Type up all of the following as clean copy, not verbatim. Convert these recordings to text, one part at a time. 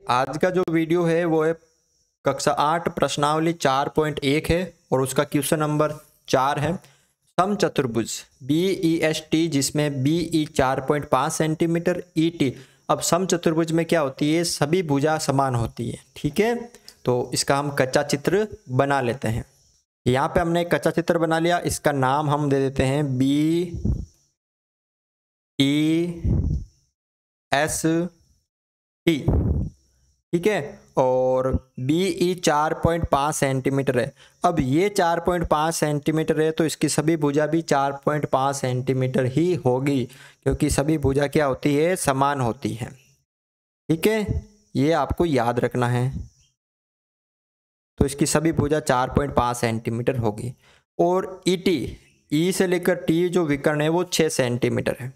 आज का जो वीडियो है वो है कक्षा 8 प्रश्नावली 4.1 है और उसका क्वेश्चन नंबर 4 है। समचतुर्भुज BEST जिसमें BE 4.5 सेंटीमीटर ET। अब समचतुर्भुज में क्या होती है, सभी भुजा समान होती है। ठीक है, तो इसका हम कच्चा चित्र बना लेते हैं। यहाँ पे हमने एक कच्चा चित्र बना लिया, इसका नाम हम दे देते हैं BEST। ठीक है, और BE 4.5 सेंटीमीटर है। अब ये 4.5 सेंटीमीटर है तो इसकी सभी भुजा भी 4.5 सेंटीमीटर ही होगी, क्योंकि सभी भुजा क्या होती है, समान होती है। ठीक है, ये आपको याद रखना है। तो इसकी सभी भुजा 4.5 सेंटीमीटर होगी। और ET, E से लेकर T जो विकर्ण है वो 6 सेंटीमीटर है।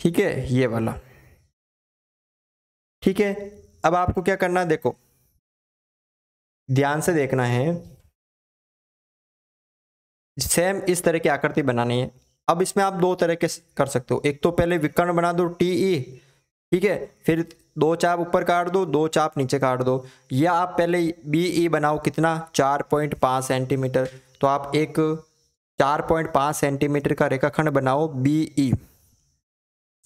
ठीक है, ये वाला। ठीक है, अब आपको क्या करना है, देखो ध्यान से देखना है। सेम इस तरह की आकृति बनानी है। अब इसमें आप दो तरह के कर सकते हो। एक तो पहले विकर्ण बना दो TE, ठीक है, फिर दो चाप ऊपर काट दो, दो चाप नीचे काट दो। या आप पहले BE बनाओ, कितना, 4.5 सेंटीमीटर। तो आप एक 4.5 सेंटीमीटर का रेखाखंड बनाओ BE,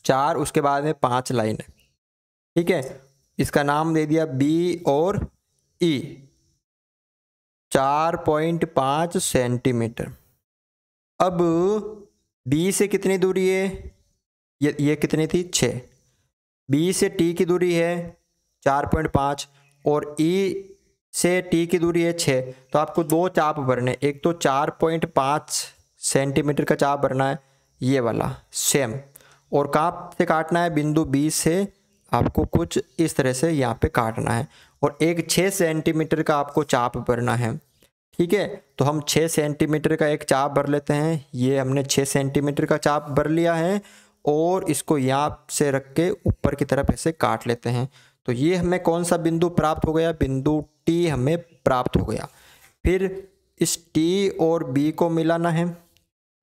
4 उसके बाद में 5 लाइन। ठीक है, इसका नाम दे दिया B और E, 4.5 सेंटीमीटर। अब B से कितनी दूरी है, ये कितनी थी, 6। B से T की दूरी है 4.5 और E से T की दूरी है 6। तो आपको दो चाप भरने, एक तो 4.5 सेंटीमीटर का चाप भरना है, ये वाला सेम। और कहाँ से काटना है, बिंदु B से आपको कुछ इस तरह से यहाँ पे काटना है। और एक 6 सेंटीमीटर का आपको चाप भरना है। ठीक है, तो हम 6 सेंटीमीटर का एक चाप भर लेते हैं। ये हमने 6 सेंटीमीटर का चाप भर लिया है और इसको यहाँ से रख के ऊपर की तरफ ऐसे काट लेते हैं। तो ये हमें कौन सा बिंदु प्राप्त हो गया, बिंदु T हमें प्राप्त हो गया। फिर इस T और B को मिलाना है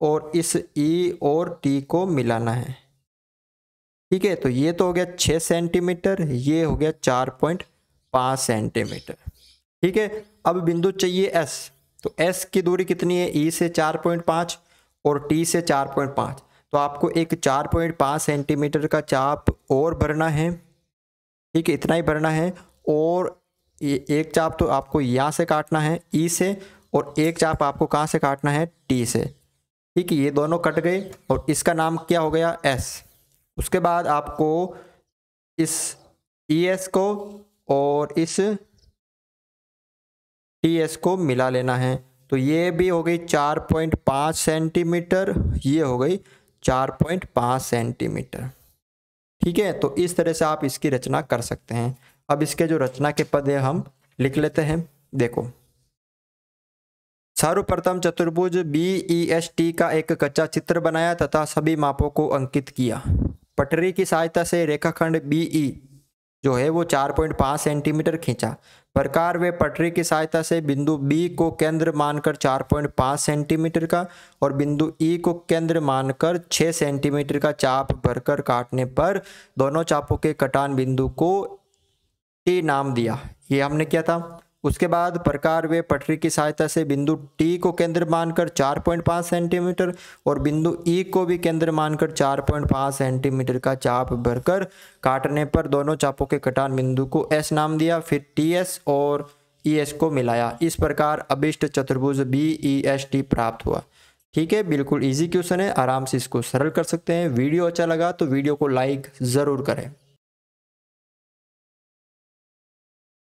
और इस E और T को मिलाना है। ठीक है, तो ये तो हो गया 6 सेंटीमीटर, ये हो गया 4.5 सेंटीमीटर। ठीक है, अब बिंदु चाहिए S। तो S की दूरी कितनी है, E से 4.5 और T से 4.5। तो आपको एक 4.5 सेंटीमीटर का चाप और भरना है। ठीक है, इतना ही भरना है। और एक चाप तो आपको यहाँ से काटना है E से, और एक चाप आपको कहाँ से काटना है, T से। ठीक है, ये दोनों कट गए और इसका नाम क्या हो गया, S। उसके बाद आपको इस ES को और इस TS को मिला लेना है। तो ये भी हो गई 4.5 सेंटीमीटर, ये हो गई 4.5 सेंटीमीटर। ठीक है, तो इस तरह से आप इसकी रचना कर सकते हैं। अब इसके जो रचना के पद है हम लिख लेते हैं। देखो, सर्वप्रथम चतुर्भुज BEST का एक कच्चा चित्र बनाया तथा सभी मापों को अंकित किया। पटरी की सहायता से रेखाखंड BE जो है वो 4.5 सेंटीमीटर खींचा। प्रकार वे पटरी की सहायता से बिंदु B को केंद्र मानकर 4.5 सेंटीमीटर का और बिंदु E को केंद्र मानकर 6 सेंटीमीटर का चाप भरकर काटने पर दोनों चापों के कटान बिंदु को T नाम दिया। ये हमने किया था। उसके बाद प्रकार वे पटरी की सहायता से बिंदु T को केंद्र मानकर 4.5 सेंटीमीटर और बिंदु E को भी केंद्र मानकर 4.5 सेंटीमीटर का चाप भरकर काटने पर दोनों चापों के कटान बिंदु को S नाम दिया। फिर TS और ES को मिलाया। इस प्रकार अभिष्ट चतुर्भुज BEST प्राप्त हुआ। ठीक है, बिल्कुल इजी क्वेश्चन है, आराम से इसको सरल कर सकते हैं। वीडियो अच्छा लगा तो वीडियो को लाइक ज़रूर करें।